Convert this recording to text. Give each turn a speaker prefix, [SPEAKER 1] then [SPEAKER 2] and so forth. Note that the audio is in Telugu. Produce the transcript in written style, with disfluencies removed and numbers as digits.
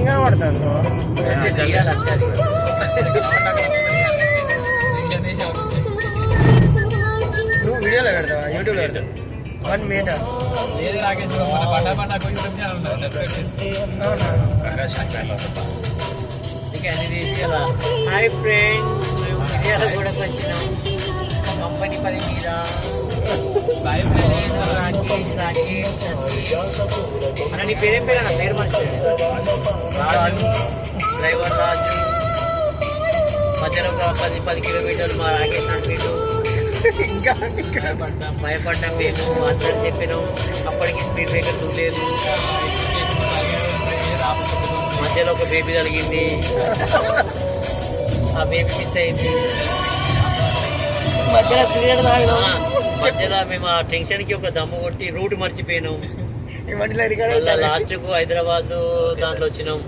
[SPEAKER 1] ఏం కనబడతాను నువ్వు వీడియోలో పెడతావా యూట్యూబ్లో పెడతావు 1 మీటర్
[SPEAKER 2] లేదు రాకేష్ మన బండా బండా యూట్యూబ్ ఛానల్ ఉంది సబ్స్క్రైబ్ చేసుకో.
[SPEAKER 3] హాయ్ ఫ్రెండ్స్, మేము విజయాల కూడా వచ్చినాం కంపెనీ పని మీద.
[SPEAKER 2] బాయ్
[SPEAKER 3] రాకేష్ అన్న నీ పేరేం పేరు? అన్న పేరు మర్చిపోయాడు. రాజు, డ్రైవర్ రాజు. మధ్యలో ఒక 10 కిలోమీటర్లు మా రాకేష్ నడిపిండు. భయపడ్డాం మేము, అందరం చెప్పినాం. అప్పటికి స్పీడ్ బ్రేకర్ లేదు. మధ్యలో ఒక బేబీ కలిగింది, ఆ బేబీ మిస్ అయింది. మధ్యలో మేము ఆ టెన్షన్ కి ఒక దమ్ము కొట్టి రూట్ మర్చిపోయినాం. లాస్ట్ కు హైదరాబాద్ దాంట్లో వచ్చినాం.